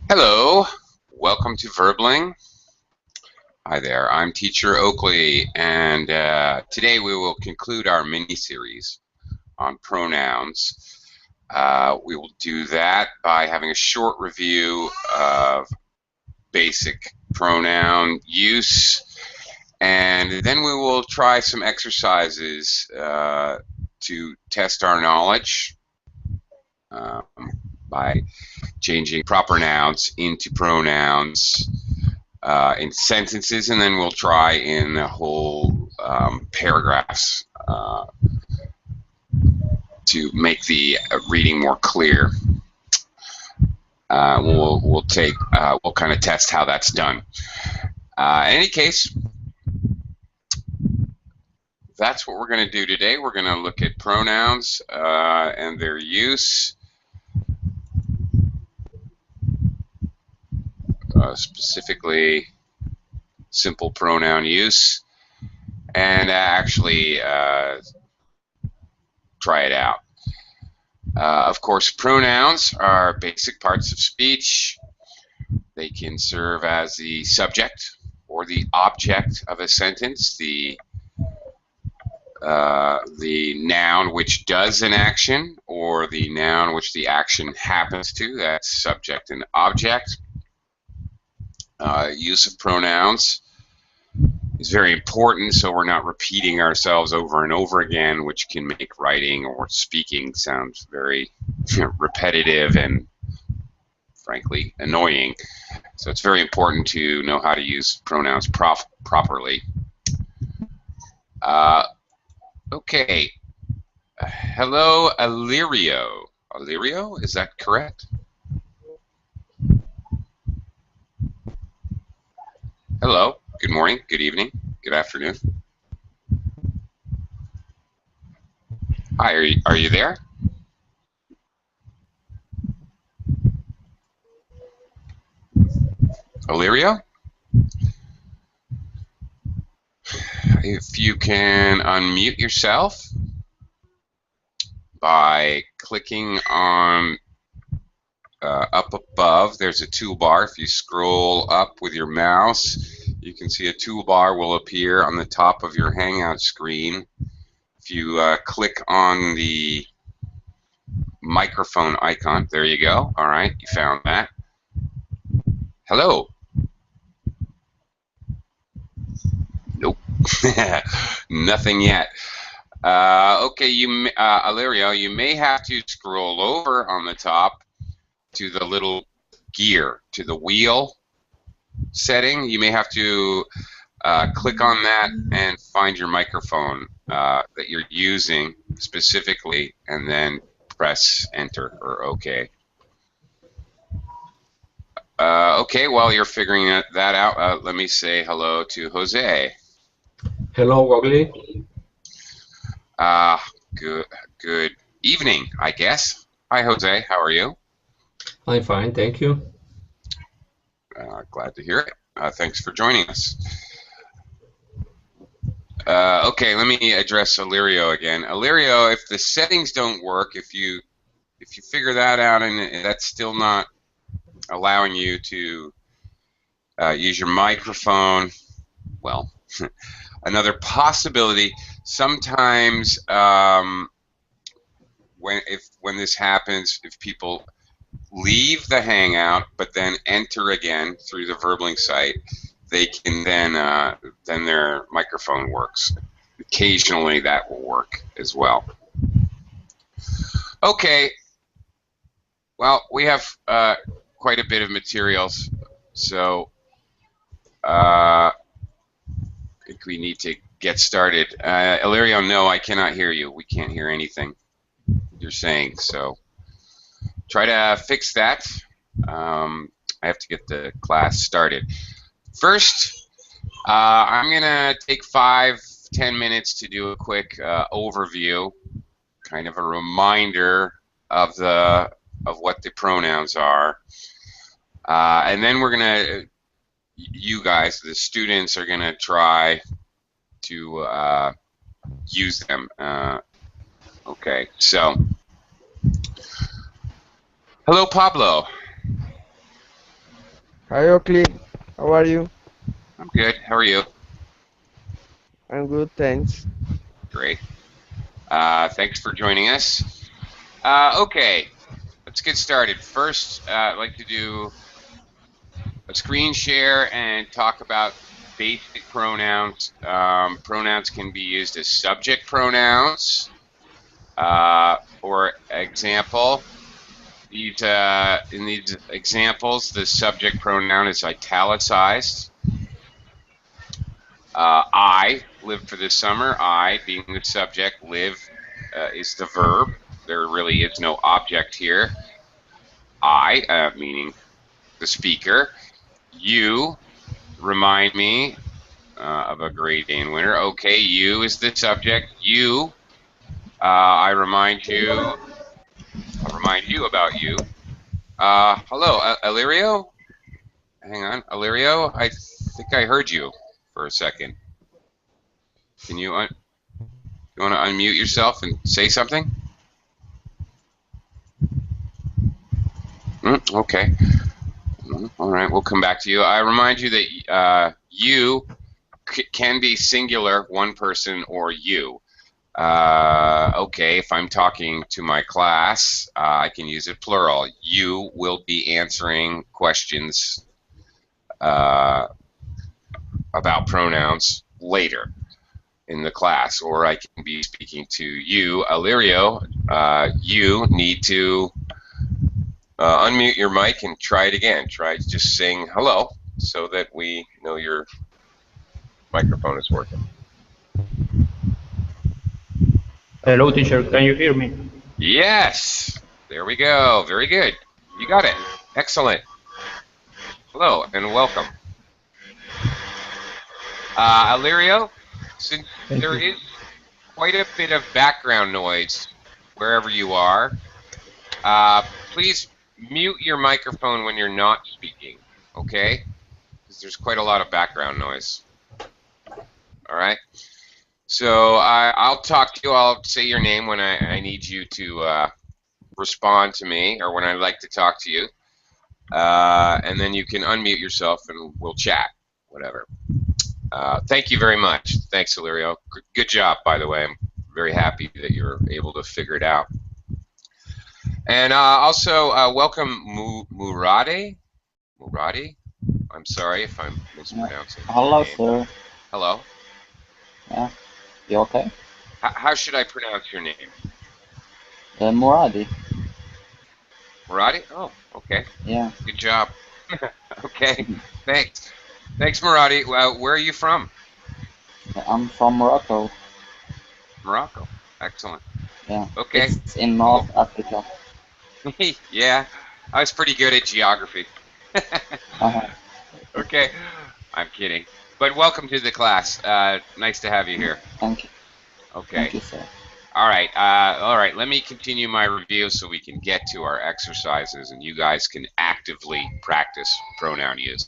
Hello, welcome to Verbling. Hi there, I'm Teacher Oakley, and today we will conclude our mini-series on pronouns. We will do that by having a short review of basic pronoun use, and then we will try some exercises to test our knowledge by changing proper nouns into pronouns in sentences, and then we'll try in the whole paragraphs to make the reading more clear. We'll kind of test how that's done. In any case, that's what we're going to do today. We're going to look at pronouns and their use. Specifically simple pronoun use, and actually try it out. Of course, pronouns are basic parts of speech. They can serve as the subject or the object of a sentence, the noun which does an action, or the noun which the action happens to. That's subject and object. Use of pronouns is very important, so we're not repeating ourselves over and over again, which can make writing or speaking sound very repetitive and, frankly, annoying. So it's very important to know how to use pronouns properly. Okay. Hello, Illyrio. Illyrio, is that correct? Hello, good morning, good evening, good afternoon. Hi, are you there? Illyrio? If you can unmute yourself by clicking on up above, there's a toolbar. If you scroll up with your mouse, you can see a toolbar will appear on the top of your Hangout screen. If you click on the microphone icon, there you go. All right, you found that. Hello. Nope. Nothing yet. Okay, Illyrio, you may have to scroll over on the top to the little gear, to the wheel setting. You may have to click on that and find your microphone that you're using specifically, and then press enter or OK. Okay, while you're figuring that out, let me say hello to Jose. Hello, Oakley. Good evening, I guess. Hi, Jose. How are you? I'm fine, thank you. Glad to hear it. Thanks for joining us. Okay, let me address Illyrio again. Illyrio, if the settings don't work, if you figure that out and that's still not allowing you to use your microphone, well, another possibility. Sometimes when this happens, if people leave the Hangout but then enter again through the Verbling site, they can then their microphone works. Occasionally that will work as well. Okay, well, we have quite a bit of materials, so I think we need to get started. Illyrio, no, I cannot hear you. We can't hear anything you're saying, so try to fix that. I have to get the class started. First, I'm going to take 5-10 minutes to do a quick overview, kind of a reminder of what the pronouns are. And then we're going to, you guys, the students, are going to try to use them Okay, so hello, Pablo. Hi Oakley, how are you? I'm good. How are you? I'm good, thanks. Great. Thanks for joining us. Okay, let's get started. First, I'd like to do a screen share and talk about basic pronouns. Pronouns can be used as subject pronouns. For example, in these examples, the subject pronoun is italicized. I lived for this summer. I, being the subject, live is the verb. There really is no object here. I, meaning the speaker. You remind me of a great day in winter. Okay, you is the subject. You, I remind you. I'll remind you about you. Hello, Illyrio. Hang on, Illyrio. I think I heard you for a second. Can you want to unmute yourself and say something? Okay. All right, we'll come back to you. I remind you that you can be singular, one person, or you. Okay, if I'm talking to my class, I can use it plural. You will be answering questions about pronouns later in the class, or I can be speaking to you, Illyrio. You need to unmute your mic and try it again. Try just saying hello so that we know your microphone is working. Hello, teacher. Can you hear me? Yes. There we go. Very good. You got it. Excellent. Hello and welcome. Illyrio, since Thank there you. is quite a bit of background noise wherever you are, please mute your microphone when you're not speaking, okay? Because there's quite a lot of background noise. All right? So I'll talk to you. I'll say your name when I need you to respond to me, or when I'd like to talk to you. And then you can unmute yourself and we'll chat, whatever. Thank you very much. Thanks, Illyrio. Good job, by the way. I'm very happy that you're able to figure it out. And also, welcome Murade. Murade? I'm sorry if I'm mispronouncing Hello, your name. sir. Hello? Yeah, you okay? How should I pronounce your name? Muradi. Murade? Oh, okay. Yeah. Good job. Okay, thanks. Thanks, Murade. Where are you from? I'm from Morocco. Morocco. Excellent. Yeah. Okay. It's in North Africa. Yeah, I was pretty good at geography. Uh-huh. Okay, I'm kidding. But welcome to the class. Nice to have you here. Thank you. Okay. Thank you, sir. All right. Let me continue my review so we can get to our exercises and you guys can actively practice pronoun use.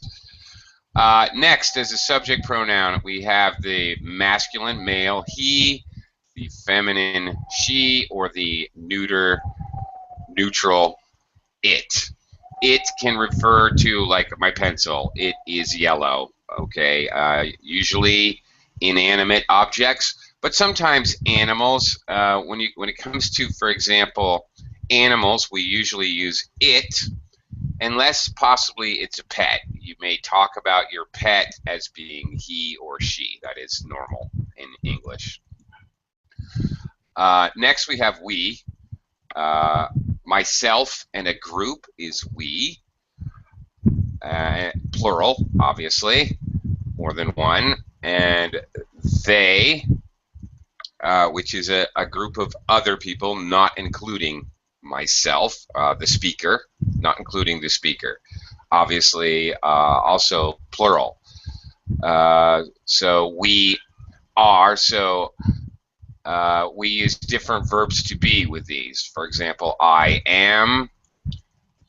Next, as a subject pronoun, we have the masculine male he, the feminine she, or the neutral it. It can refer to, like my pencil, it is yellow, okay? Usually inanimate objects, but sometimes animals. When it comes to, for example, animals, we usually use it, unless possibly it's a pet. You may talk about your pet as being he or she. That is normal in English. Next, we have we. Myself and a group is we. Plural, obviously, more than one. And they, which is a group of other people, not including myself, the speaker, not including the speaker. Obviously, also plural. So we are, so we use different verbs to be with these. For example, I am,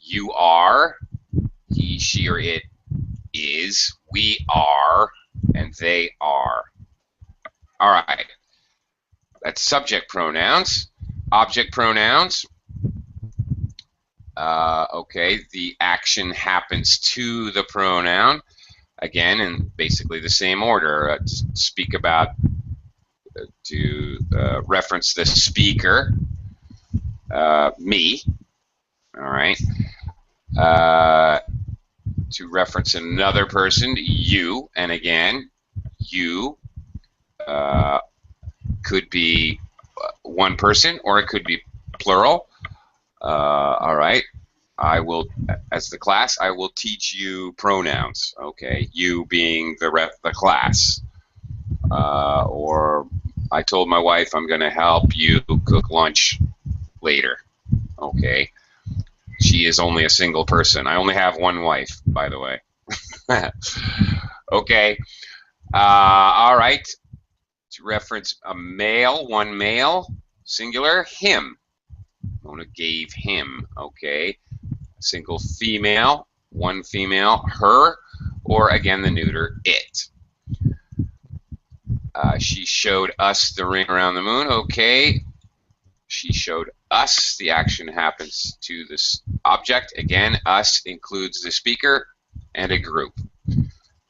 you are, he, she, or it is, we are, and they are. All right. That's subject pronouns. object pronouns. Okay, the action happens to the pronoun. Again, in basically the same order. To speak about, to reference the speaker, me. All right. To reference another person, you. And again, you could be one person or it could be plural. All right. I will, as the class, I will teach you pronouns. Okay, you being the class. Or I told my wife I'm going to help you cook lunch later. Okay. She is only a single person. I only have one wife, by the way. Okay. All right. To reference a male, one male, singular, him. Mona gave him. Okay. Single female, one female, her, or again the neuter, it. She showed us the ring around the moon. Okay. She showed us. The action happens to this object. Again, us includes the speaker and a group.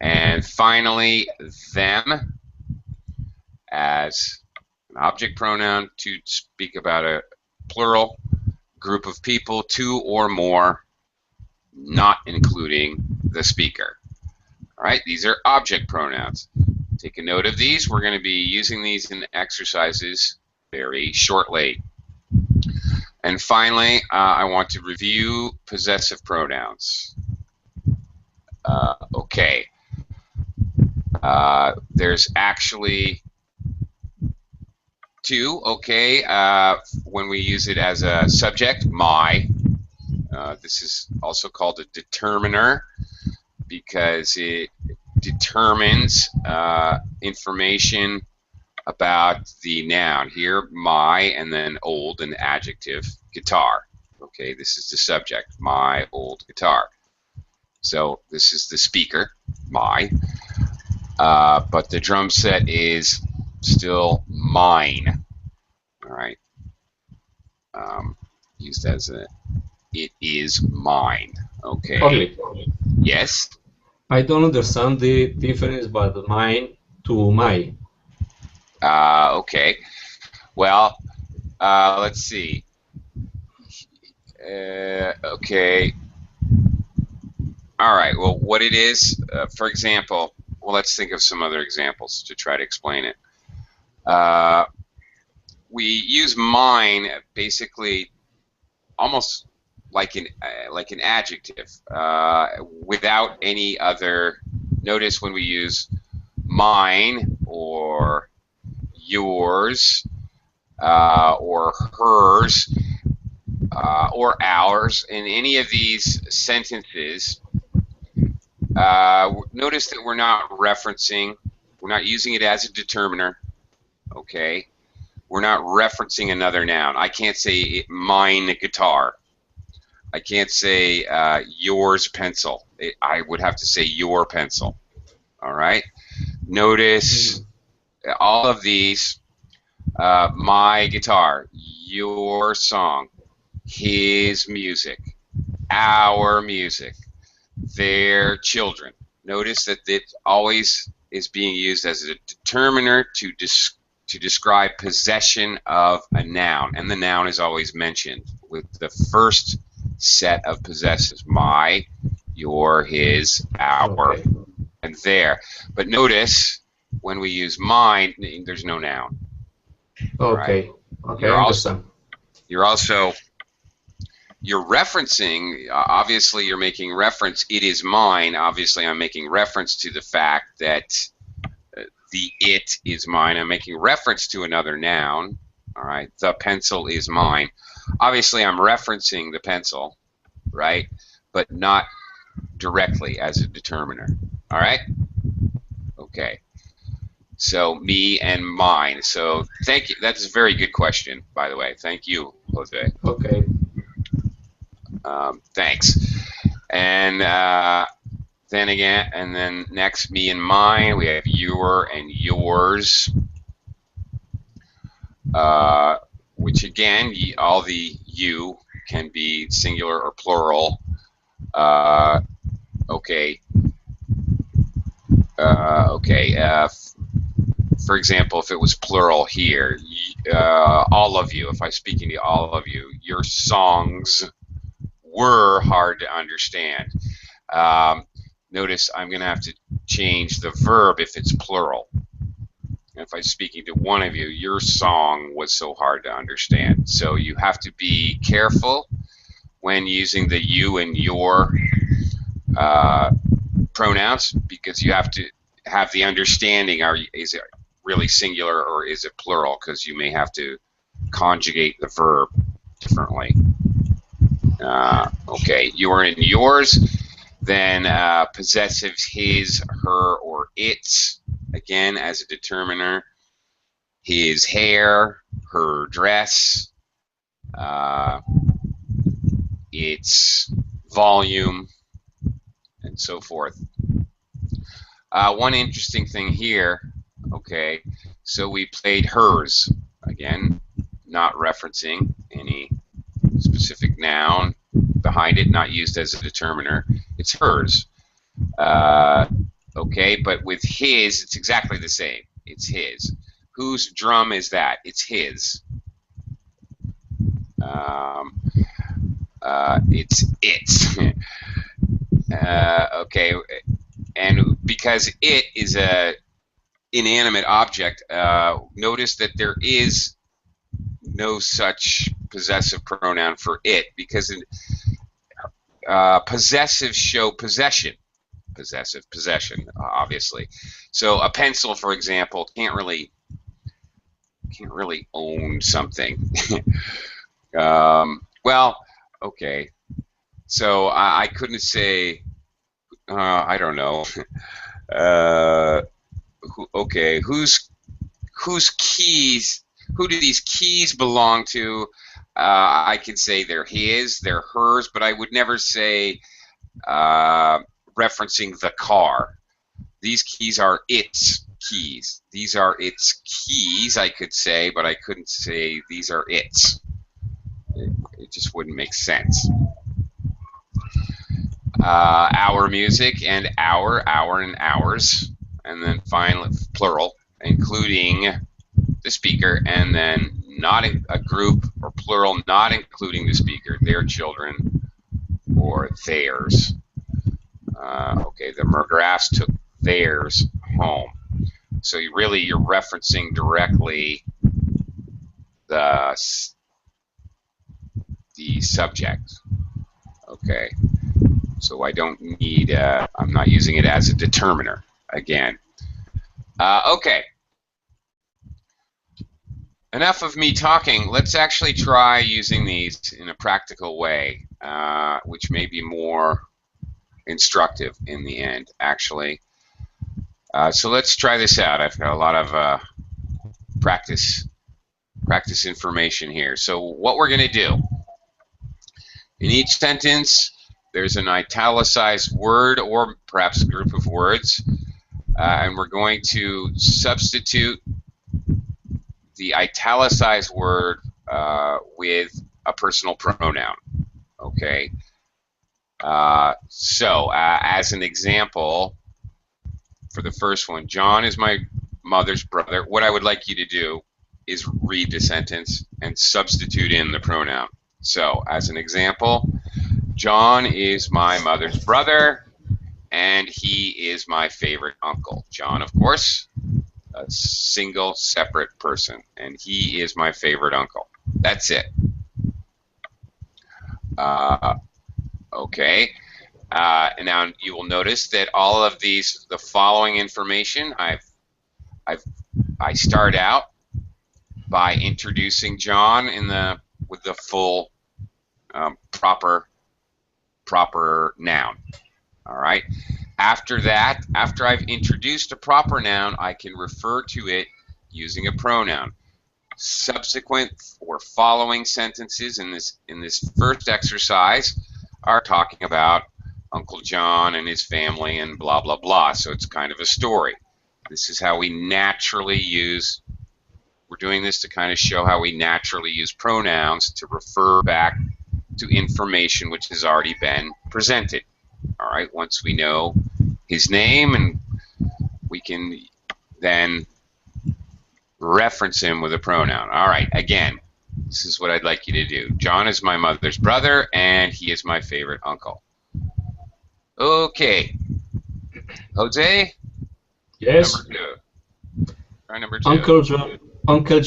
And finally, them as an object pronoun to speak about a plural group of people, two or more, not including the speaker. All right, these are object pronouns. Take a note of these. We're going to be using these in exercises very shortly. And finally, I want to review possessive pronouns. Okay. There's actually two, okay, when we use it as a subject, my. This is also called a determiner because it determines information about the noun. Here, my, and then old, an adjective, guitar. Okay, this is the subject, my old guitar. So this is the speaker, my. But the drum set is still mine. All right. Used as a, it is mine. Okay. Ugly. Yes. I don't understand the difference by mine to my. Okay. Well, let's see. Okay. All right. Well, what it is, for example, well, let's think of some other examples to try to explain it. We use mine basically almost like an adjective without any other. Notice when we use mine or yours or hers or ours in any of these sentences, notice that we're not referencing, we're not using it as a determiner. Okay, we're not referencing another noun. I can't say mine guitar. I can't say yours pencil. I would have to say your pencil. All right. Notice all of these. My guitar, your song, his music, our music, their children. Notice that it always is being used as a determiner to describe possession of a noun, and the noun is always mentioned with the first set of possessives: my, your, his, our, Okay. and their. But notice when we use mine, there's no noun. Okay. Right. Okay, I understand. You're referencing, obviously you're making reference, it is mine. Obviously I'm making reference to the fact that the it is mine. I'm making reference to another noun. All right, the pencil is mine. Obviously I'm referencing the pencil, right, but not directly as a determiner. All right? Okay. So me and mine. So thank you. That's a very good question, by the way. Thank you, Jose. Okay. Thanks. And then again, and then next, me and mine. We have your and yours, which again, all the you can be singular or plural. Okay. Okay. For example, if it was plural here, all of you, if I'm speaking to all of you, your songs were hard to understand. Notice I'm going to have to change the verb if it's plural. If I'm speaking to one of you, your song was so hard to understand. So you have to be careful when using the you and your pronouns, because you have to have the understanding, is it really singular or is it plural, because you may have to conjugate the verb differently. Okay, you are in yours, then possessives his, her, or its, again as a determiner. His hair, her dress, its volume, and so forth. One interesting thing here, okay, so we played hers, again, not referencing any specific noun behind it, not used as a determiner. It's hers. Okay, but with his, it's exactly the same. It's his. Whose drum is that? It's his. It's. Okay, and because it is a inanimate object, notice that there is no such possessive pronoun for it, because possessives show possession. Possession, obviously. So a pencil, for example, can't really own something. Well, okay. So I couldn't say. I don't know. Okay, whose keys? Who do these keys belong to? I could say they're his, they're hers, but I would never say referencing the car. These keys are its keys. These are its keys, I could say, but I couldn't say these are its. It just wouldn't make sense. Our music, and our, and ours, and then finally plural, including the speaker, and then not a group or plural, not including the speaker, their children or theirs. Okay, the McGraths took theirs home. So you're referencing directly the subject. Okay, so I don't need, I'm not using it as a determiner again. Okay. Enough of me talking. Let's actually try using these in a practical way, which may be more instructive in the end, actually. So let's try this out. I've got a lot of practice information here. So what we're going to do, in each sentence, there's an italicized word or perhaps a group of words, and we're going to substitute the italicized word with a personal pronoun. Okay. So as an example, for the first one, John is my mother's brother. What I would like you to do is read the sentence and substitute in the pronoun. So as an example, John is my mother's brother, and he is my favorite uncle. John, of course, a single, separate person, and he is my favorite uncle. That's it. Okay. And now you will notice that all of these, the following information, I start out by introducing John with the full proper noun. All right. After that, after I've introduced a proper noun, I can refer to it using a pronoun. Subsequent or following sentences in this first exercise are talking about Uncle John and his family and blah blah blah. So it's kind of a story. This is how we naturally use We're doing this to kind of show how we naturally use pronouns to refer back to information which has already been presented. All right, once we know his name, and we can then reference him with a pronoun. All right, again, this is what I'd like you to do. John is my mother's brother, and he is my favorite uncle. Okay. Jose? Yes. Number 2. Try number 2. Uncle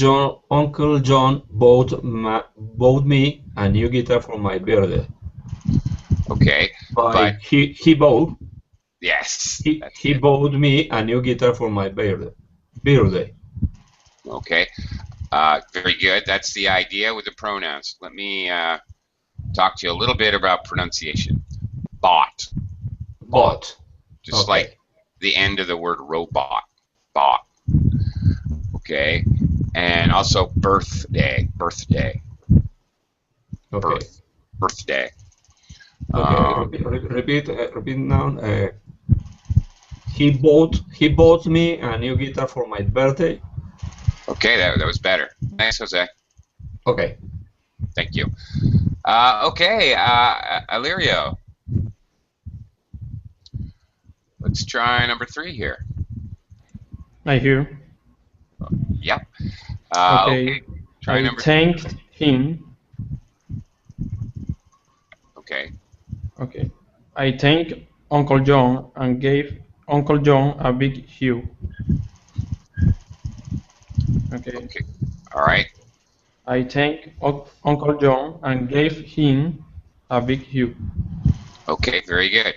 John bought me a new guitar for my birthday. Okay, but he bought yes. he bought me a new guitar for my birthday. Okay, very good. That's the idea with the pronouns. Let me talk to you a little bit about pronunciation. Bought. Just Okay. like the end of the word robot. Bought. Okay, and also birthday. Okay. Birthday. Okay. Repeat now. He bought me a new guitar for my birthday. Okay, that was better. Thanks, Jose. Okay. Thank you. Okay, Alirio. Let's try number 3 here. I hear. Yep. Okay. Try I number 3. thanked him. Okay. Okay. I thanked Uncle John and gave Uncle John a big hug. Okay. All right. I thanked Uncle John and gave him a big hug. Okay, very good.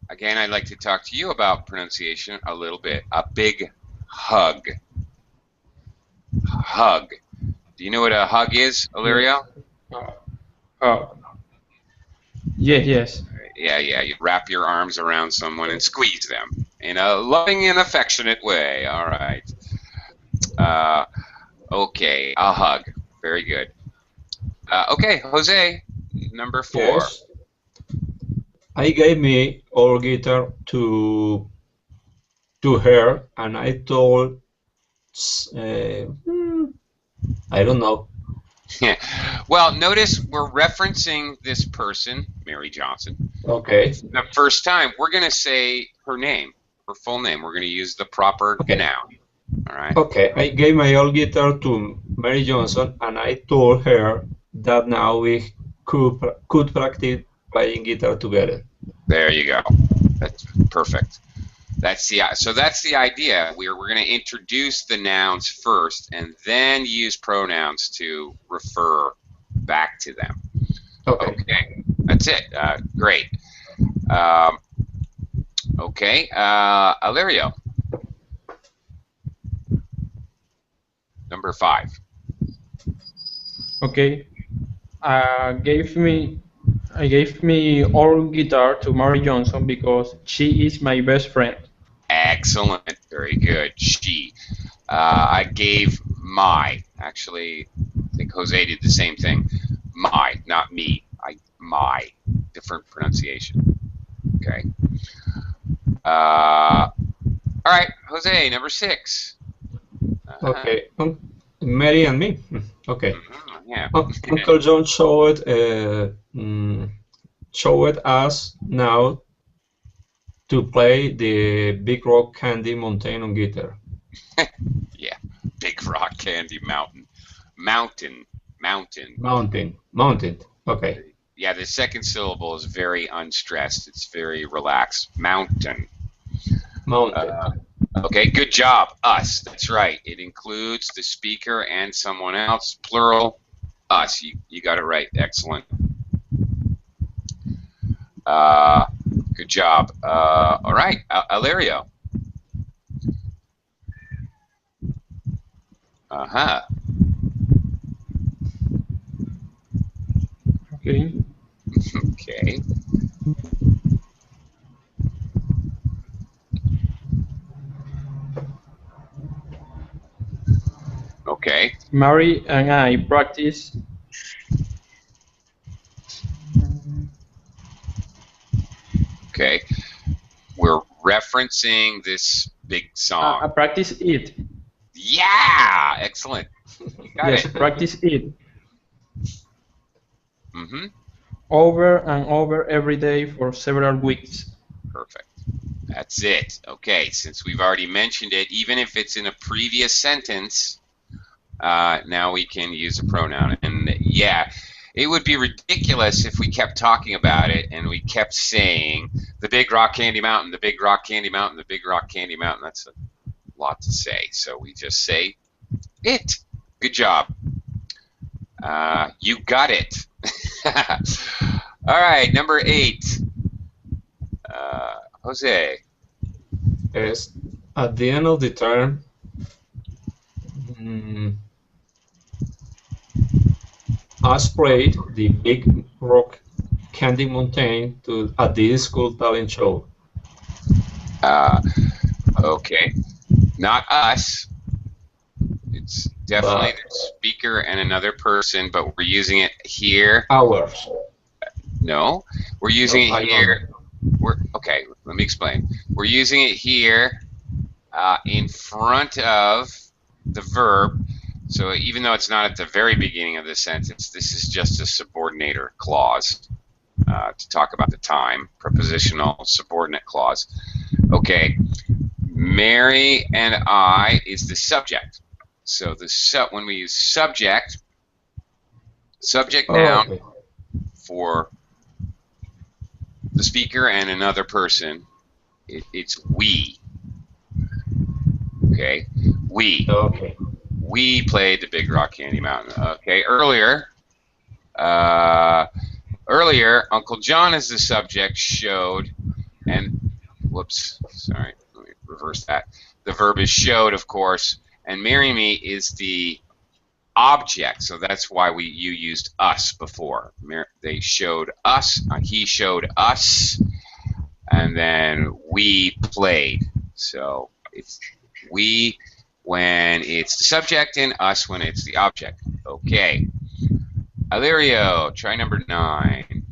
Again, I'd like to talk to you about pronunciation a little bit. A big hug. Hug. Do you know what a hug is, Alirio? Yes. Yeah. You wrap your arms around someone and squeeze them in a loving and affectionate way. All right. Okay, a hug. Very good. Okay, Jose, number 4. Yes. I gave me old guitar to her, and I told, I don't know. Well, notice we're referencing this person, Mary Johnson. Okay. The first time, we're going to say her name, her full name. We're going to use the proper noun. All right. Okay. I gave my old guitar to Mary Johnson, and I told her that now we could practice playing guitar together. There you go. That's perfect. That's the idea. We're going to introduce the nouns first, and then use pronouns to refer back to them. Okay. That's it. Great. Okay. Alirio. Number 5. Okay. I gave me old guitar to Mary Johnson because she is my best friend. Excellent. Very good. She. I gave my. Actually, I think Jose did the same thing. My, not me. My. Different pronunciation. Okay. All right, Jose, number 6. Okay. Mary and me. Okay. Yeah. Uncle John showed us now to play the Big Rock Candy Mountain on guitar. Yeah, Big Rock Candy Mountain. Mountain. Okay. Yeah, the second syllable is very unstressed. It's very relaxed. Mountain. Okay, good job. Us. That's right. It includes the speaker and someone else. Plural. Us. You got it right. Excellent. Good job. All right, Alirio. Okay. Okay. Okay. Mary and I practice. Okay. We're referencing this big song. I practice it. Yeah, excellent. You got Yes, it. practice it Mm-hmm. over and over every day for several weeks. Perfect. That's it. Okay, since we've already mentioned it, even if it's in a previous sentence, now we can use a pronoun. And yeah, it would be ridiculous if we kept talking about it and we kept saying the Big Rock Candy Mountain, the Big Rock Candy Mountain, the Big Rock Candy Mountain. That's a lot to say. So we just say it. Good job. You got it. All right, number 8. Jose. Yes. At the end of the term, mm, I sprayed the Big Rock Candy Mountain at the school talent show. Okay. Not us. It's definitely But the speaker and another person, but we're using it here. ours. No, we're using No, it I don't. here. Okay, let me explain. We're using it here in front of the verb. So even though it's not at the very beginning of the sentence, this is just a subordinator clause to talk about the time, prepositional subordinate clause. Okay, Mary and I is the subject. So when we use subject noun Okay. for the speaker and another person, it's we. Okay, we. Okay. We played the Big Rock Candy Mountain. Okay, earlier, Uncle John as the subject showed, and whoops, sorry, let me reverse that. The verb is showed, of course, and marry me is the object, so that's why you used us before. They showed us, he showed us, and then we played. So it's we when it's the subject and us when it's the object. Okay. Alirio, try number 9.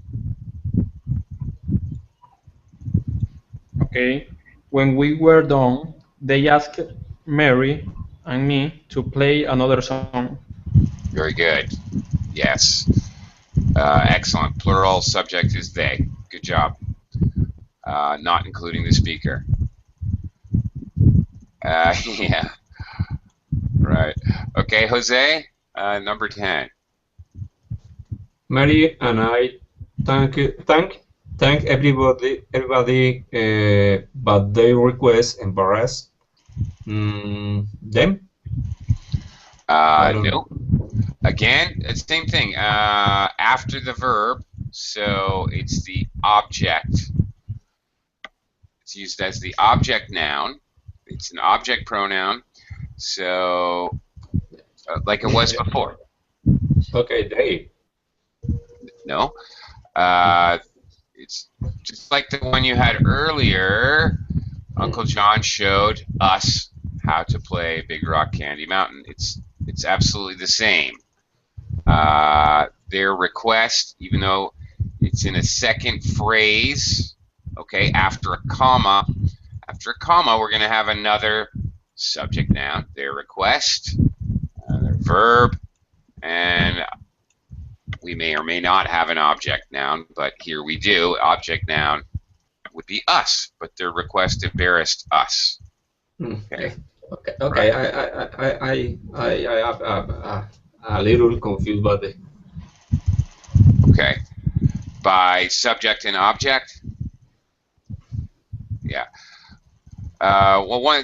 Okay. When we were done, they asked Mary and me to play another song. Very good. Yes. Excellent. Plural subject is they. Good job. Not including the speaker. Yeah. Right. Okay, Jose, number 10. Mary and I thank everybody, but their request embarrassed them. I don't No. know. Again, it's the same thing. After the verb, so it's the object. It's used as the object noun. It's an object pronoun. So, like it was before. Okay, they. No. It's just like the one you had earlier. Uncle John showed us how to play Big Rock Candy Mountain. It's absolutely the same. Their request, even though it's in a second phrase, okay, after a comma, we're going to have another subject noun, their request, their verb, and we may or may not have an object noun, but here we do. Object noun would be us, but their request embarrassed us. Okay. Okay. Right. I have a little confused, but Okay. By subject and object. Yeah. Well,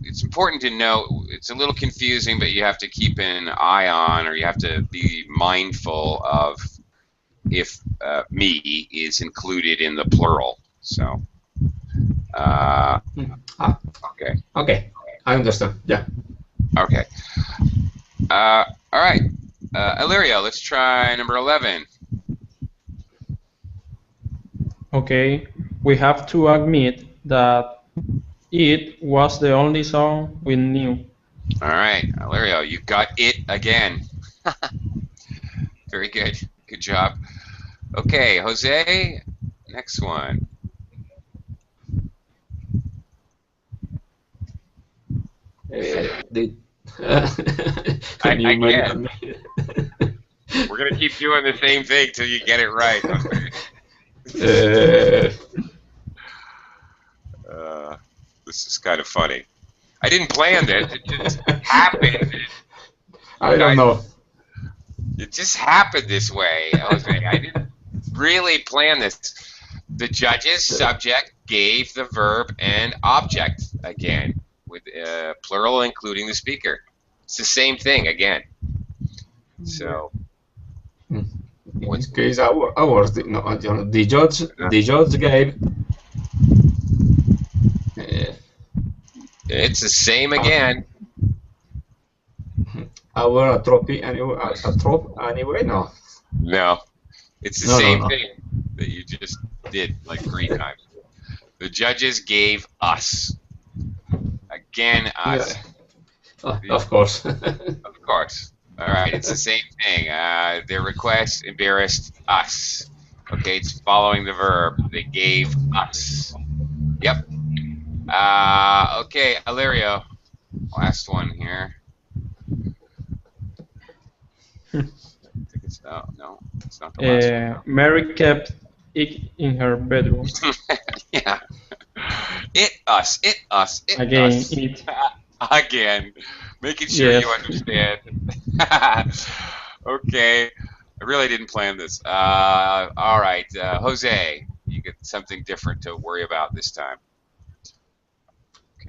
it's important to know, it's a little confusing, but you have to keep an eye on, or you have to be mindful of if me is included in the plural. So, okay. okay, I understand. Yeah. Okay. All right. Illyria, let's try number 11. Okay. We have to admit that it was the only song we knew. All right, Illyria, you got it again. Very good. Good job. Okay, Jose, next one. The Can you Again, imagine? we're gonna keep doing the same thing till you get it right. Uh, This is kind of funny. I didn't plan this. It just happened. You I don't guys, know. it just happened this way. I didn't really plan this. The judge's subject gave the verb and object again, with plural including the speaker. It's the same thing again. So, In this case, ours no, the judge gave it's the same again. our a trophy anyway. A trop anyway. No, No, it's the no, no, same no. thing that you just did like 3 times. The judges gave us. Again, us. Of course. Of course. All right, it's the same thing. Their request embarrassed us. Okay, it's following the verb. They gave us. Yep. Okay, Alirio. Last one here. I think it's no, it's not the last one. Mary kept it in her bedroom. Yeah. It us. It us. It Again, us. it. Again, making sure Yes. you understand. Okay, I really didn't plan this. All right, Jose, you get something different to worry about this time.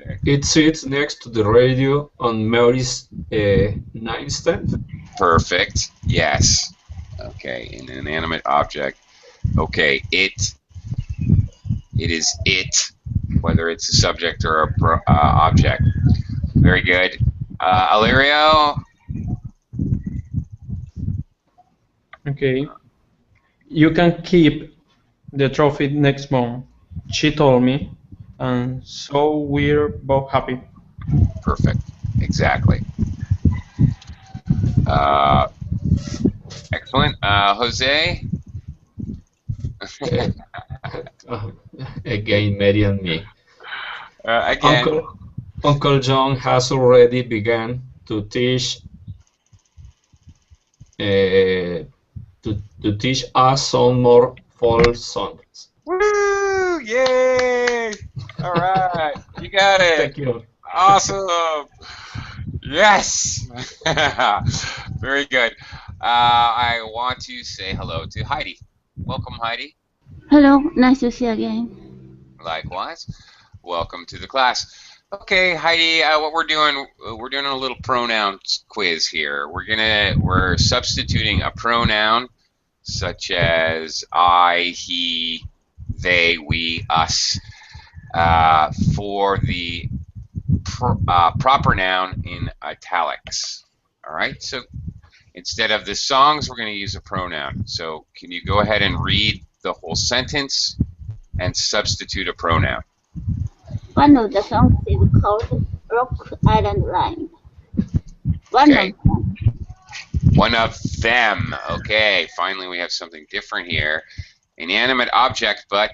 Okay, It sits next to the radio on Mary's nightstand. perfect. Yes. Okay, an inanimate object. Okay, it is it, whether it's a subject or a object. Very good. Alirio. Okay. You can keep the trophy next month, she told me, and so we're both happy. Perfect. Exactly. Excellent. Jose? Again, Mary and me. Again. Uncle John has already begun to teach to teach us some more folk songs. Woo! Yay! All right. You got it. Thank you. Awesome. Yes. Very good. I want to say hello to Heidi. Welcome, Heidi. Hello, nice to see you again. Likewise. Welcome to the class. Okay, Heidi, what we're doing a little pronouns quiz here. We're substituting a pronoun such as I, he, they, we, us for the proper noun in italics. All right, so instead of the songs, we're going to use a pronoun. So can you go ahead and read the whole sentence and substitute a pronoun? One of the songs is called Rock Island Line. Okay. One of them. Okay, finally we have something different here. Inanimate object, but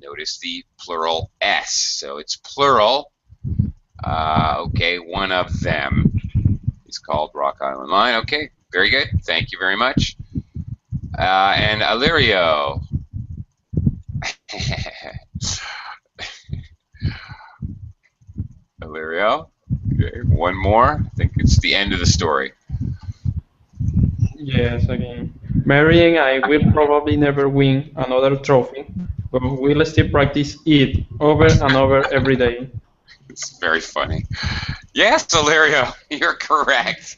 notice the plural S. So it's plural. Okay, one of them is called Rock Island Line. Okay, very good. Thank you very much. And Alirio. Alirio. Okay, one more. I think it's the end of the story. Yes, again. Mary and I will probably never win another trophy, but we'll still practice it over and over every day. It's very funny. Yes, Alirio, you're correct.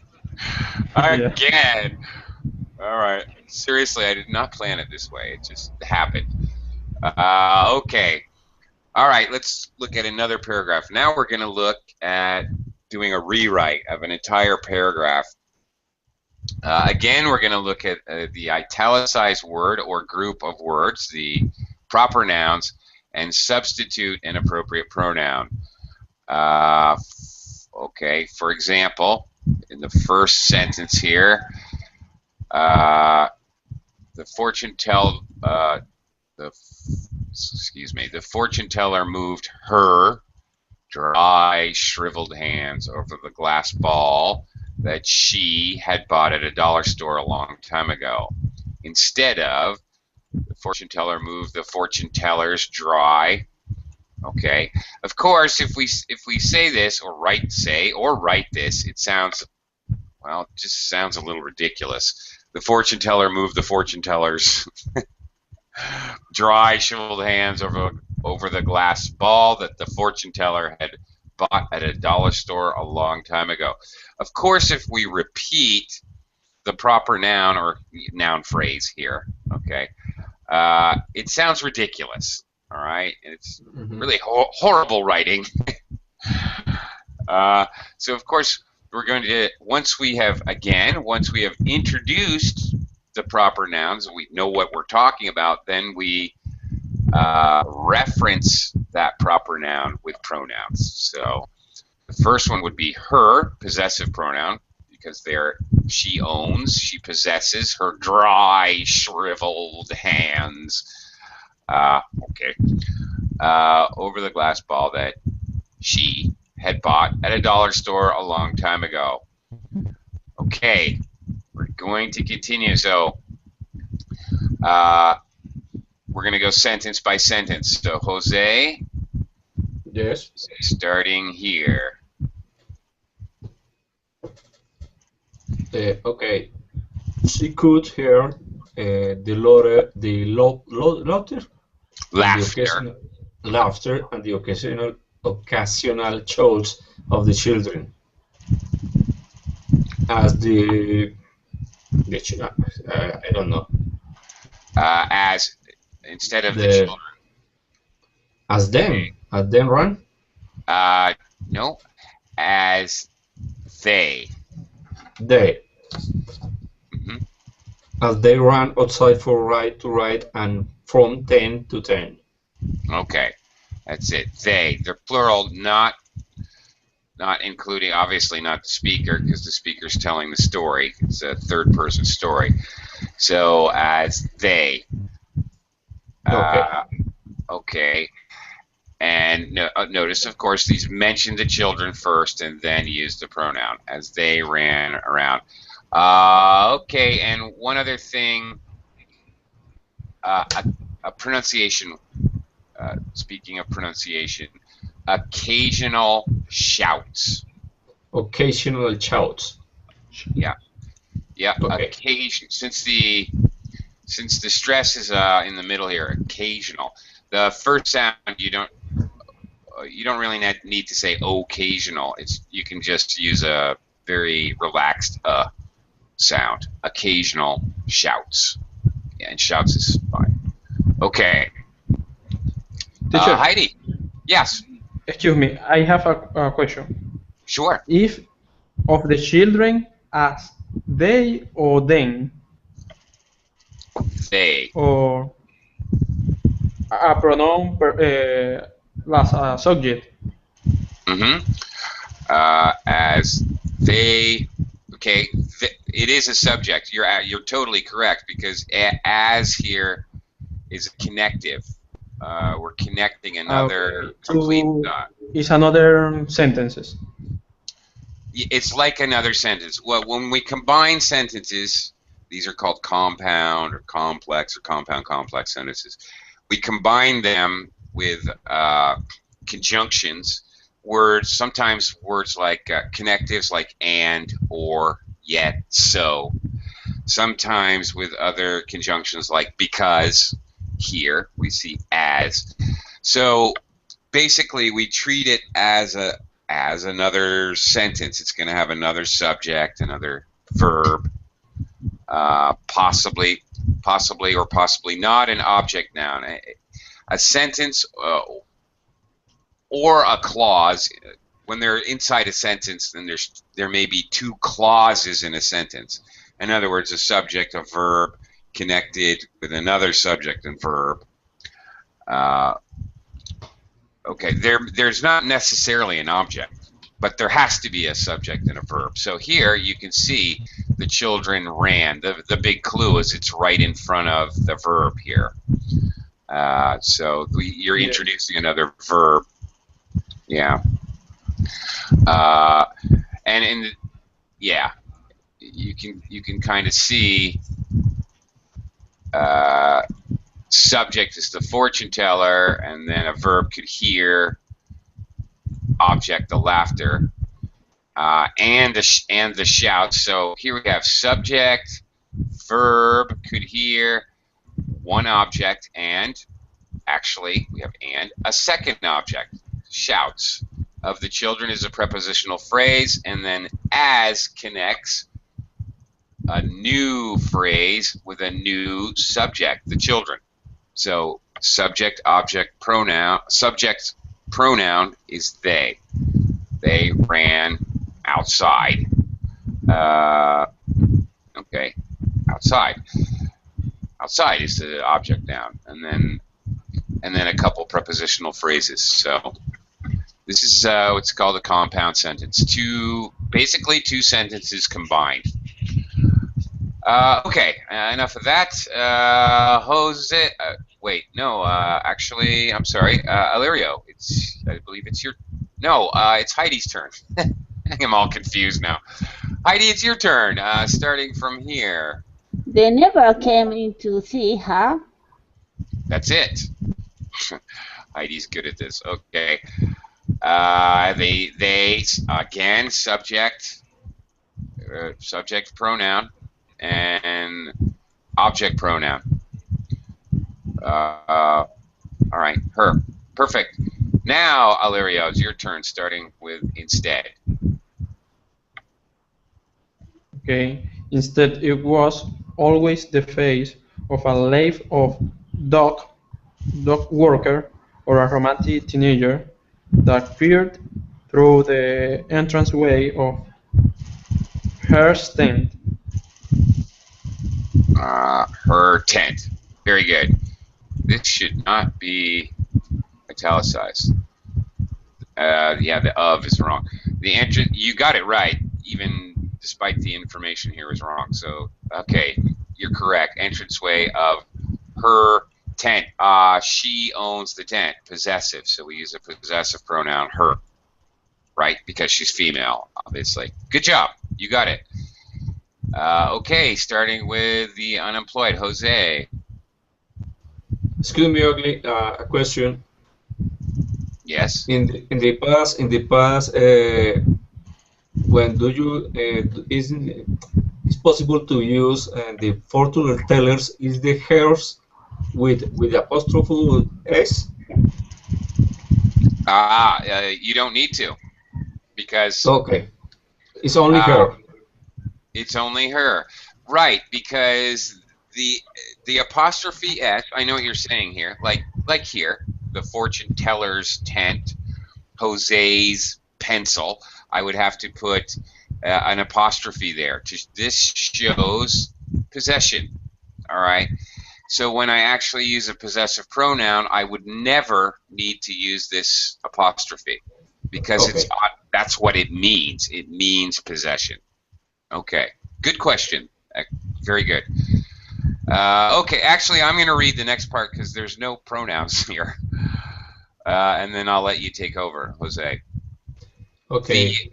Again. All right. Seriously, I did not plan it this way. It just happened. Okay. All right, let's look at another paragraph. Now we're going to look at doing a rewrite of an entire paragraph. Again, we're going to look at the italicized word or group of words, the proper nouns, and substitute an appropriate pronoun. Okay, for example, in the first sentence here, the fortune teller moved her dry, shriveled hands over the glass ball that she had bought at a dollar store a long time ago. Instead of, the fortune teller moved the fortune teller's dry. Okay. Of course, if we say this or write this, it sounds, well, it just sounds a little ridiculous. The fortune teller moved the fortune teller's dry, shriveled hands over the glass ball that the fortune teller had bought at a dollar store a long time ago. Of course, if we repeat the proper noun or noun phrase here, okay, it sounds ridiculous. All right, and it's really horrible writing. So of course we're going to, once we have introduced the proper nouns, we know what we're talking about, then we reference that proper noun with pronouns. So the first one would be her, possessive pronoun, because she owns, she possesses her dry, shriveled hands. Okay. Over the glass ball that she had bought at a dollar store a long time ago. Okay, we're going to continue. So we're going to go sentence by sentence. So Jose, Yes. starting here. Okay. She could hear laughter and the occasional shouts of the children, as I don't know. As instead of the children. As them run. No, as they. Mm-hmm. As they run outside for right to right and from 10 to 10. Okay, that's it. They. They're plural, not including, obviously not the speaker, because the speaker's telling the story. It's a third-person story. So as they. Okay. And notice, of course, these mention the children first and then use the pronoun as they ran around. Okay, and one other thing, a pronunciation, speaking of pronunciation, occasional shouts. Occasional shouts. Yeah. Okay. Occasion, since the stress is in the middle here, occasional. The first sound you don't really need to say occasional. You can just use a very relaxed sound. Occasional shouts. Yeah, and shouts is fine. Okay. Teacher, Heidi. Yes. excuse me, I have a question. Sure. If of the children as they or them? They. Or a pronoun as a subject. As they. Okay, it is a subject. You're totally correct, because as here is a connective. We're connecting another complete. It's another sentences. It's like another sentence. Well, when we combine sentences, these are called compound or complex or compound complex sentences. We combine them with conjunctions. Sometimes words like connectives like and, or, yet, so. Sometimes with other conjunctions like because, here, we see as. So basically we treat it as another sentence. It's going to have another subject, another verb, possibly or possibly not an object noun. A sentence or a clause, when they're inside a sentence, then there may be two clauses in a sentence. In other words, a subject, a verb, connected with another subject and verb. Okay, there's not necessarily an object, but there has to be a subject and a verb. So here you can see the children ran. The big clue is it's right in front of the verb here. So you're introducing another verb. Yeah. And in yeah, you can kind of see subject is the fortune teller, and then a verb could hear, object the laughter, and the shout. So here we have subject, verb could hear, one object, and actually we have and a second object, shouts. Of the children is a prepositional phrase, and then as connects a new phrase with a new subject, the children. So subject, object, pronoun. Subject pronoun is they. They ran outside. Okay, outside. Outside is the object noun, and then a couple prepositional phrases. So this is what's called a compound sentence. Basically two sentences combined. Okay, enough of that. Jose, wait, no, actually, I'm sorry, Illyrio. I believe it's your. No, it's Heidi's turn. I'm all confused now. Heidi, it's your turn. Starting from here. They never came in to see her. That's it. Heidi's good at this. Okay. They again, subject pronoun, and object pronoun. All right, her. Perfect. Now, Illyrio, it's your turn, starting with instead. Okay. Instead, it was always the face of a life of dog worker or a romantic teenager that peered through the entranceway of her tent. Her tent. Very good. This should not be italicized. Yeah, the of is wrong. The entrance, you got it right, even despite the information here is wrong. So, okay, you're correct. Entranceway of her tent. She owns the tent. Possessive. So we use a possessive pronoun, her. Right? Because she's female, obviously. Good job. You got it. Okay, starting with the unemployed, Jose. Excuse me, Ugly. A question. Yes. In the past, when do you it's possible to use the fortune tellers is the hers with apostrophe s? You don't need to, because Okay, it's only her. It's only her, right? Because the apostrophe s. I know what you're saying here. Like here, the fortune teller's tent, Jose's pencil. I would have to put an apostrophe there. This shows possession. All right. So when I actually use a possessive pronoun, I would never need to use this apostrophe, because Okay. that's what it means. It means possession. Okay. Good question. Very good. Okay. Actually, I'm going to read the next part because there's no pronouns here, and then I'll let you take over, Jose. Okay.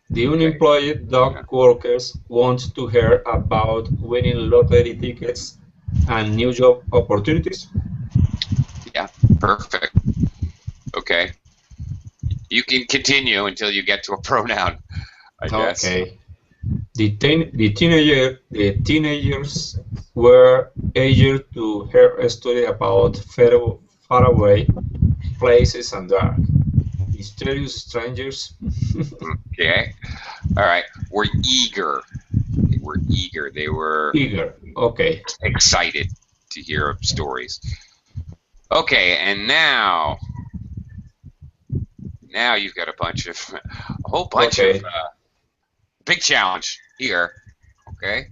The unemployed dog workers want to hear about winning lottery tickets and new job opportunities. Yeah, perfect. Okay. You can continue until you get to a pronoun, I guess. Okay. The teenagers were eager to hear a story about faraway places and dark, mysterious strangers. Okay. All right. We're eager. They were eager. They were Eager. Okay. excited to hear stories. Okay, and now you've got a whole bunch Okay. of big challenge here. Okay.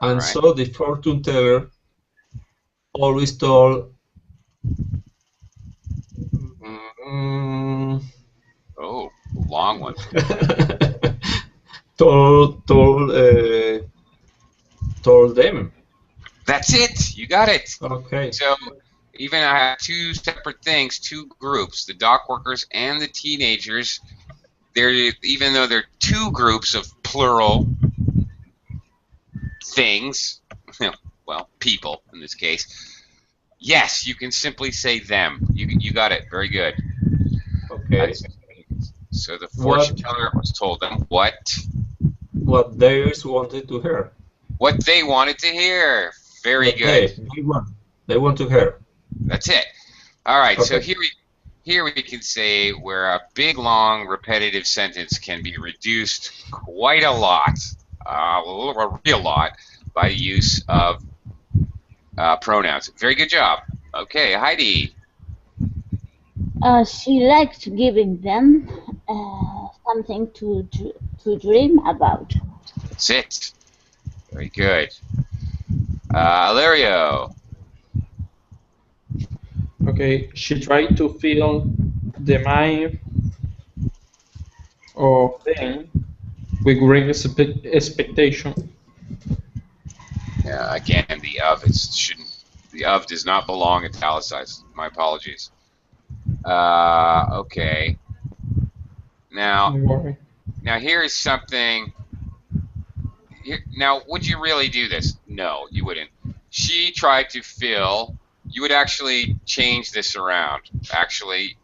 And Right. so the fortune teller always told Oh, long one. told them. That's it. You got it. Okay. So even I have two separate things, two groups, the dock workers and the teenagers. Even though they're two groups of plural things, well, people in this case, yes, you can simply say them. You got it. Very good. Okay. So the fortune teller was told them what they wanted to hear. What they wanted to hear. Very good. They want to hear. That's it. All right. Okay. So here we can say where a big, long, repetitive sentence can be reduced quite a lot, a real lot, by the use of pronouns. Very good job. Okay, Heidi. She liked giving them something to dream about. That's it. Very good. Ilario. Okay, she tried to fill the mind of them with great expectation. Again, the of does not belong italicized. My apologies. Okay. Don't worry. Now here is something. Now, would you really do this? No, you wouldn't. She tried to fill. You would actually change this around. Actually,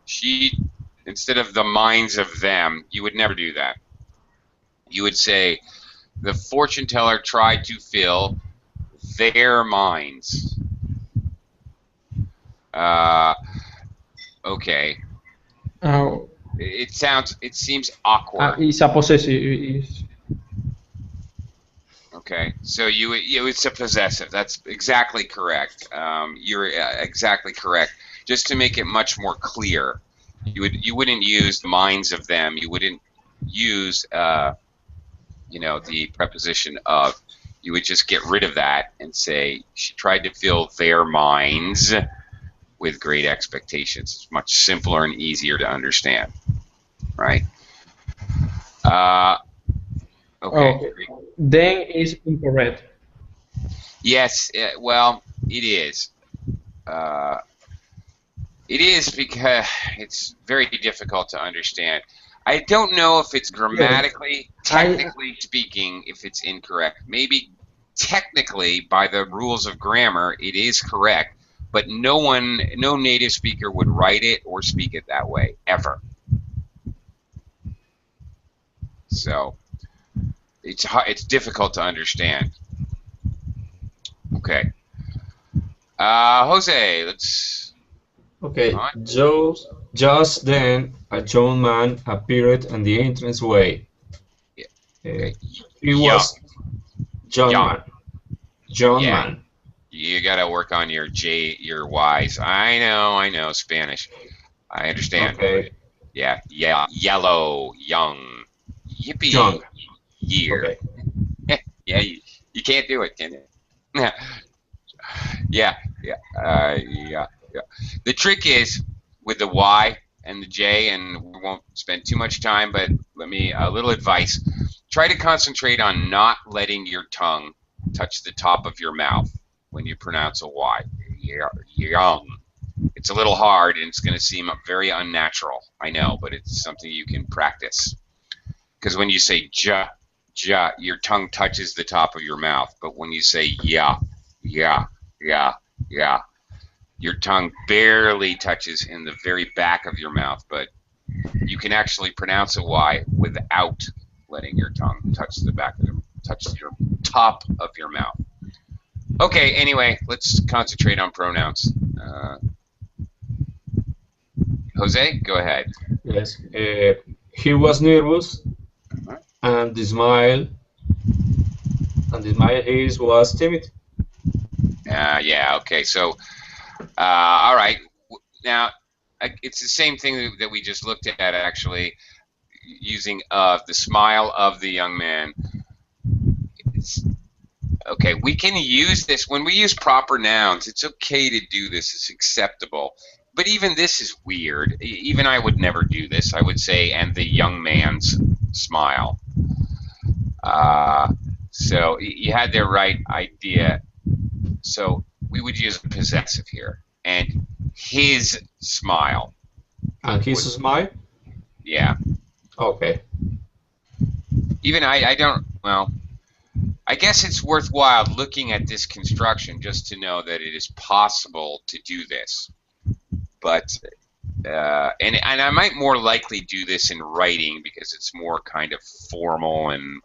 instead of the minds of them, you would never do that. You would say, the fortune teller tried to fill their minds. Okay. It seems awkward. It's a possessive. Okay, so it's a possessive. That's exactly correct. You're exactly correct. Just to make it much more clear, you wouldn't use the minds of them. You wouldn't use the preposition of. You would just get rid of that and say she tried to fill their minds with great expectations. It's much simpler and easier to understand, right? Okay. Then is incorrect. Yes, well, it is. It is because it's very difficult to understand. I don't know if it's grammatically, technically speaking, if it's incorrect. Maybe technically, by the rules of grammar, it is correct, but no native speaker would write it or speak it that way, ever. So it's difficult to understand. Okay. Jose, let's... Okay, just then a young man appeared in the entranceway. Yeah. Okay. He was John man. You gotta work on your Y's. I know, Spanish. I understand. Okay. Yeah, yellow, young, yippee, Young. year. Okay. Yeah, you can't do it, can you? Yeah. The trick is with the Y and the J, and we won't spend too much time, but a little advice. Try to concentrate on not letting your tongue touch the top of your mouth when you pronounce a Y. Young. It's a little hard, and it's going to seem very unnatural. I know, but it's something you can practice. Because when you say ja, your tongue touches the top of your mouth. But when you say yeah, your tongue barely touches in the very back of your mouth. But you can actually pronounce a Y without letting your tongue touch the your top of your mouth. Okay, anyway, let's concentrate on pronouns. Jose, go ahead. Yes. He was nervous, and the smile his was timid. Yeah. Okay. So, all right. Now, it's the same thing that we just looked at, actually, using the smile of the young man. Okay, we can use this when we use proper nouns. It's okay to do this. It's acceptable. But even this is weird. Even I would never do this. I would say, and the young man's smile. So you had the right idea. So we would use a possessive here. and his smile. And his smile? Yeah. Okay. Even I don't, well, I guess it's worthwhile looking at this construction just to know that it is possible to do this. But, and I might more likely do this in writing because it's more kind of formal and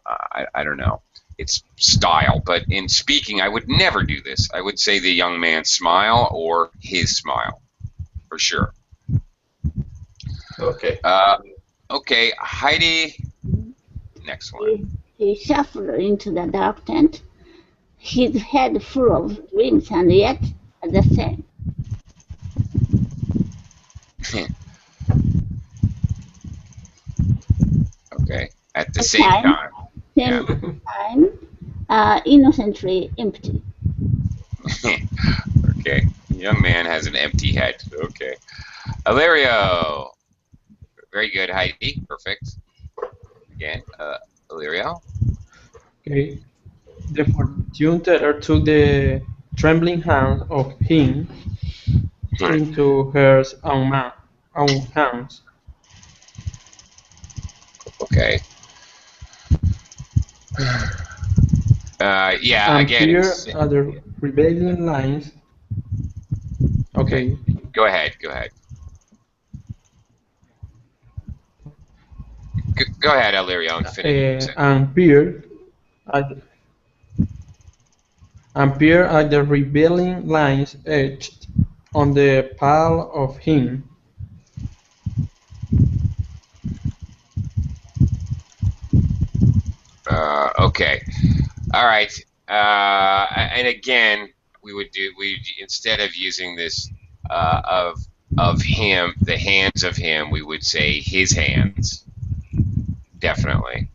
I don't know, it's style. But in speaking, I would never do this. I would say the young man's smile or his smile, for sure. Okay. Okay, Heidi, next one. He shuffled into the dark tent, his head full of dreams and yet the same. Okay, at the same time. Same time, innocently empty. Okay, young man has an empty head. Okay. Ilario. Very good, Heidi. Perfect. Again, Ilario. Okay. The fortune teller took the trembling hand of him into her own hands. Okay. Yeah, and again. peered at the rebellion lines. Okay. Go ahead. Go ahead. Go ahead, Ilario, and finish. And peered at the rebelling lines etched on the pile of him. Okay. All right. And again, we instead of using this of him, the hands of him, we would say his hands. Definitely.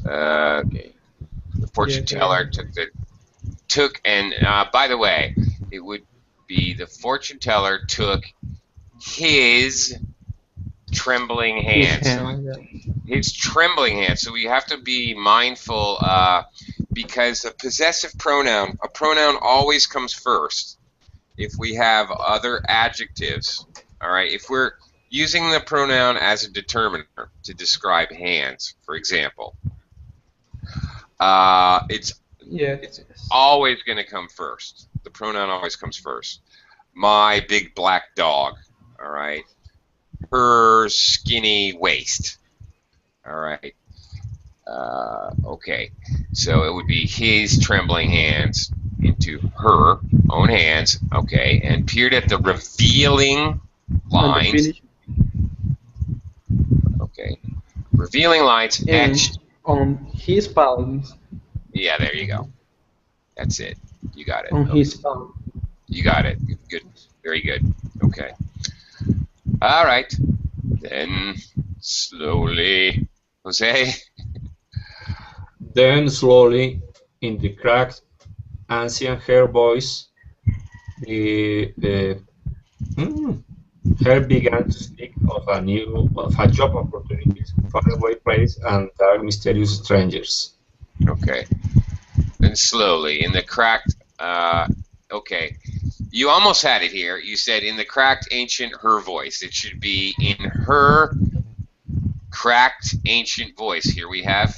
Okay. The fortune teller took and by the way, it would be the fortune teller took his trembling hands. His trembling hands. So we have to be mindful because a possessive pronoun, a pronoun always comes first. If we have other adjectives, all right, if we're using the pronoun as a determiner to describe hands, for example, it's always going to come first. The pronoun always comes first. My big black dog, all right, her skinny waist. All right. Okay. So it would be his trembling hands into her own hands. Okay. And peered at the revealing lines. Okay. Revealing lines etched on his palms. Yeah, there you go. That's it. You got it. On his palm. You got it. Good. Very good. Okay. All right. Then slowly, Jose. Then slowly, in the cracked, ancient hair voice, her began to speak of a job opportunities, faraway place, and dark, mysterious strangers. Okay. Then slowly, in the cracked. Okay. You almost had it here. You said in the cracked ancient her voice. It should be in her cracked ancient voice. Here we have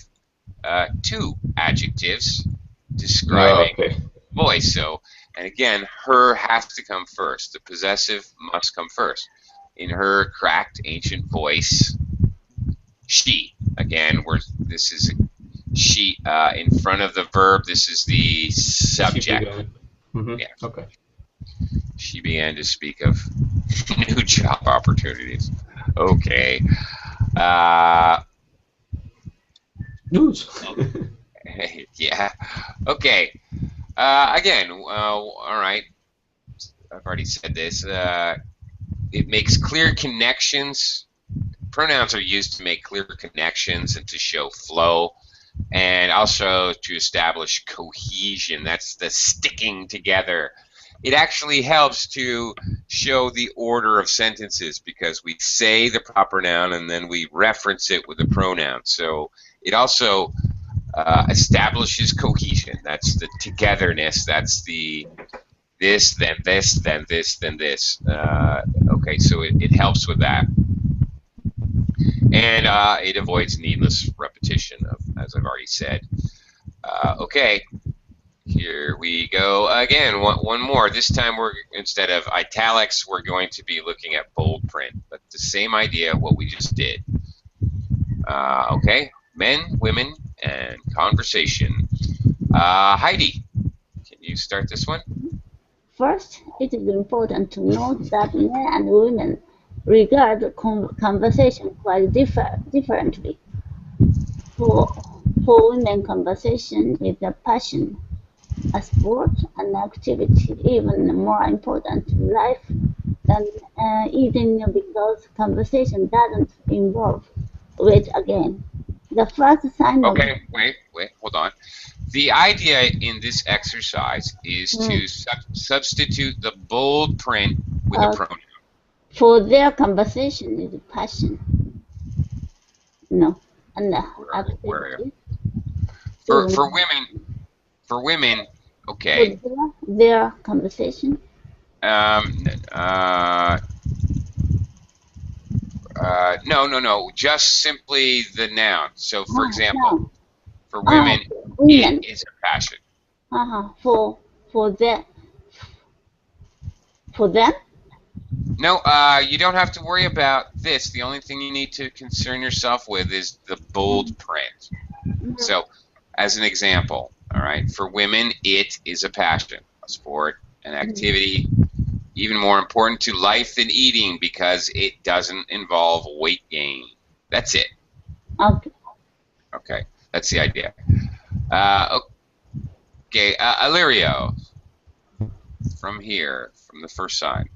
two adjectives describing voice. So, and again, her has to come first. The possessive must come first. In her cracked ancient voice, she. Again, this is she in front of the verb. This is the subject. Yeah. Okay. She began to speak of new job opportunities. Okay. News. Yeah. Okay. Again, all right. I've already said this. It makes clear connections. Pronouns are used to make clear connections and to show flow, and also to establish cohesion. That's the sticking together. It actually helps to show the order of sentences because we say the proper noun and then we reference it with a pronoun. So it also establishes cohesion. That's the togetherness. That's the this, then this, then this, then this. Okay, so it helps with that. And it avoids needless repetition, as I've already said. Okay, here we go again. One more. This time, instead of italics, we're going to be looking at bold print. But the same idea, what we just did. Okay, men, women, and conversation. Heidi, can you start this one? First, it is important to note that men and women regard conversation quite differently. For women, conversation is a passion, a sport, an activity even more important to life than eating, because conversation doesn't involve weight again. The first sign of... Okay, wait, hold on. The idea in this exercise is to substitute the bold print with a pronoun. For their conversation is passion. No. And where? For women, okay. For their conversation. No. Just simply the noun. So, for example, for women, it is a passion. For them? No, you don't have to worry about this. The only thing you need to concern yourself with is the bold print. So, as an example, all right, for women, it is a passion, a sport, an activity, even more important to life than eating because it doesn't involve weight gain. That's it. Okay, that's the idea. Okay, Illyrio, from here, from the first sign.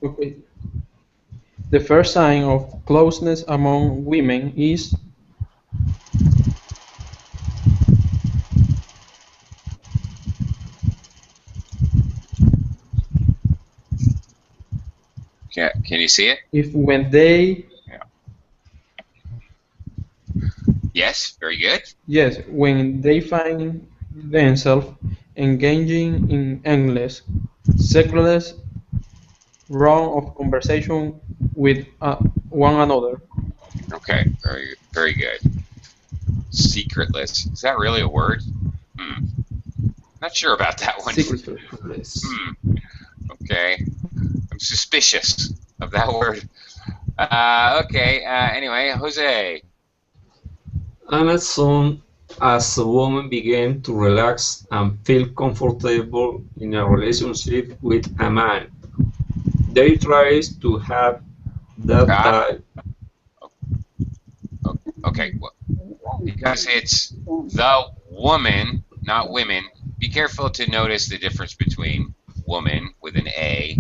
Okay. The first sign of closeness among women is Can you see it? If when they... Yes, very good. Yes, when they find themselves engaging in endless, secretless round of conversation with one another. Okay, very good. Secretless. Is that really a word? Not sure about that one. Secretless. Okay. I'm suspicious of that word. Okay, anyway, Jose. And as soon as a woman begins to relax and feel comfortable in a relationship with a man, they try to have that type. Okay, well, because it's the woman, not women. Be careful to notice the difference between woman with an A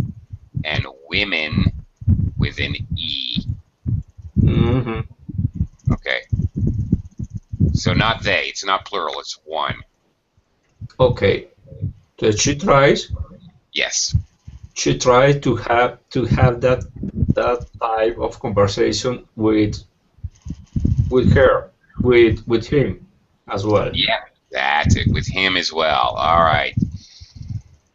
and women with an E. Okay. So not they. It's not plural. It's one. Okay. So she tries. Yes. She tries to have that type of conversation with him as well. Yeah, that's it. With him as well. All right.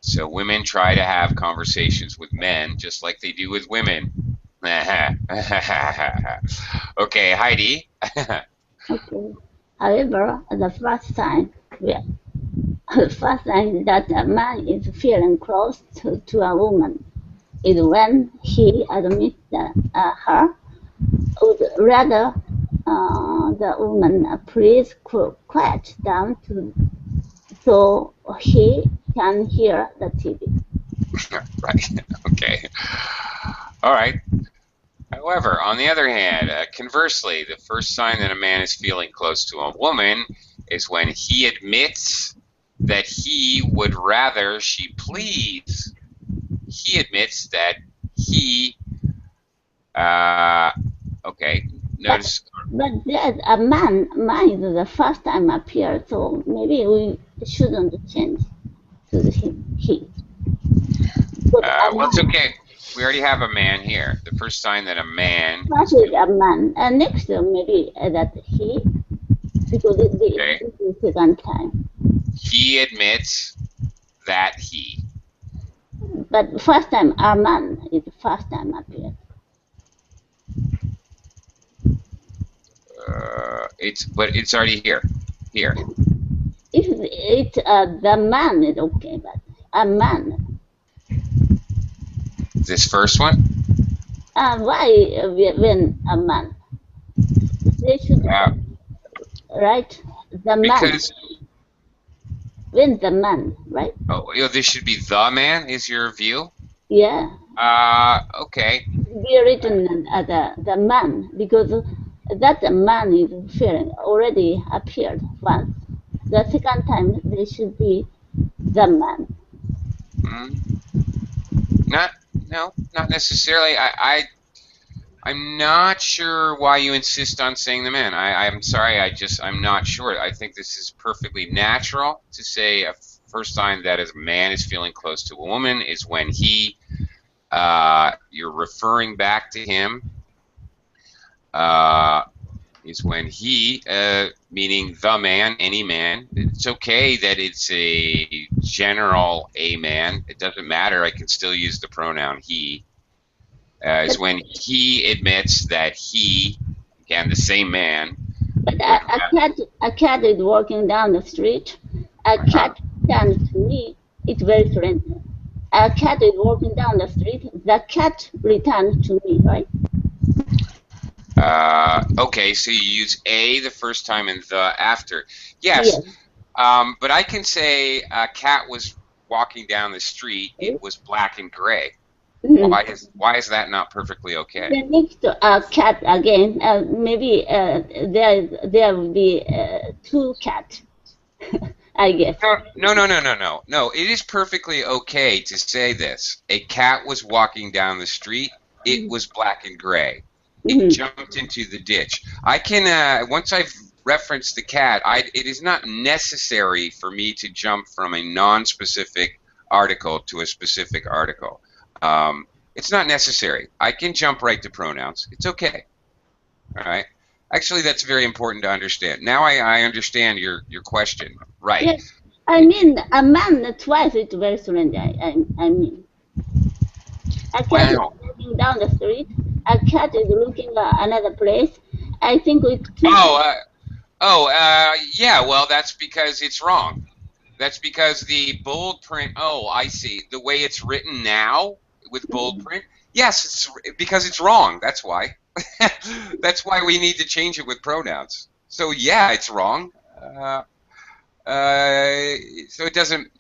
So women try to have conversations with men just like they do with women. Okay, Heidi. Okay. However, the first sign that a man is feeling close to a woman is when he admits that her would rather the woman please quiet down so he can hear the TV. Right. Okay. All right. However, on the other hand, conversely, the first sign that a man is feeling close to a woman is when he admits that he would rather she please. He admits that he, okay, notice. But there's a man is the first time appeared, so maybe we shouldn't change to he. Well, it's okay. We already have a man here. The first sign that a man. First is a man, and next maybe that he. because Okay. this is the second time. He admits that he. But first time, Arman is the first time appeared. But it's already here. Here. If it's the man is okay, but a man. This first one. Why when a man? They should right the man. Because When the man, right? this should be the man. Is your view? Yeah. Okay. Be written as the man because that man is feeling already appeared once. The second time they should be the man. Not necessarily. I'm not sure why you insist on saying the man. I'm sorry. I'm not sure. I think this is perfectly natural to say a first time that a man is feeling close to a woman is when he. You're referring back to him. Is when he, meaning the man, any man. It's okay that it's a general a man. It doesn't matter. I can still use the pronoun he. Is when he admits that he, again, the same man. But a cat is walking down the street. A cat turns to me. It's very friendly. A cat is walking down the street. The cat returns to me, right? Okay, so you use a the first time and the after. Yes. But I can say a cat was walking down the street. It was black and gray. Why is that not perfectly okay? The next cat again. Maybe there will be two cats. I guess. No. It is perfectly okay to say this. A cat was walking down the street. It was black and gray. It jumped into the ditch. I can once I've referenced the cat, it is not necessary for me to jump from a non-specific article to a specific article. It's not necessary. I can jump right to pronouns. It's okay. All right. Actually, that's very important to understand. Now I understand your question. Right. Yes. I mean, a man twice is very strange. I mean, a cat is walking down the street. A cat is looking another place. I think it's yeah. Well, that's because it's wrong. That's because the bold print. Oh, I see. The way it's written now with bold print. Yes, it's because it's wrong. That's why. That's why we need to change it with pronouns. So yeah, it's wrong. So it doesn't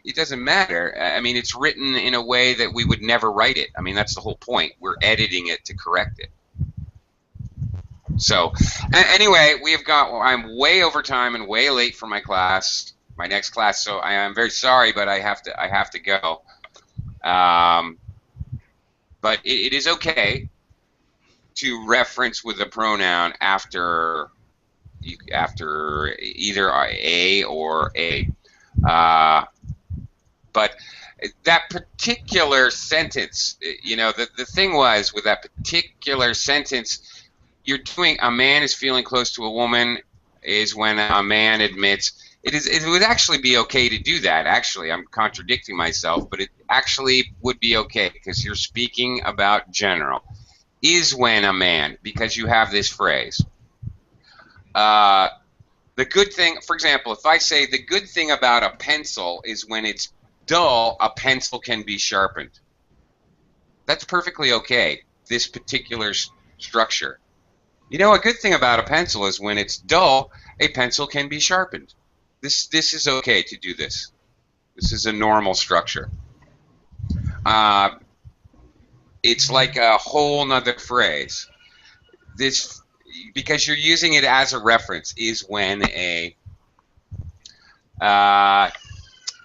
matter. I mean, it's written in a way that we would never write it. I mean, that's the whole point. We're editing it to correct it. So anyway, I'm way over time and way late for my class, my next class. So I am very sorry, but I have to go. But it is okay to reference with a pronoun after either a or a. But that particular sentence, the thing was with that particular sentence, you're doing a man is feeling close to a woman is when a man admits. It would actually be okay to do that. Actually, I'm contradicting myself, but it actually would be okay because you're speaking about general. Is when a man, because you have this phrase. The good thing, for example, if I say the good thing about a pencil is when it's dull, a pencil can be sharpened. That's perfectly okay, this particular structure. A good thing about a pencil is when it's dull, a pencil can be sharpened. This is okay to do this. This is a normal structure. It's like a whole nother phrase. This, because you're using it as a reference, is when a I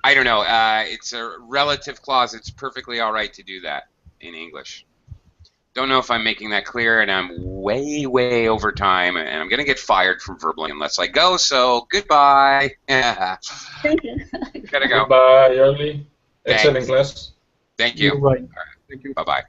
don't know. It's a relative clause. It's perfectly all right to do that in English. Don't know if I'm making that clear, and I'm way over time, and I'm going to get fired from Verbally unless I go, so goodbye. Thank you. Gotta go. Goodbye, Early. Thanks. Excellent class. Thank you. Goodbye. All right. Thank you. Bye-bye.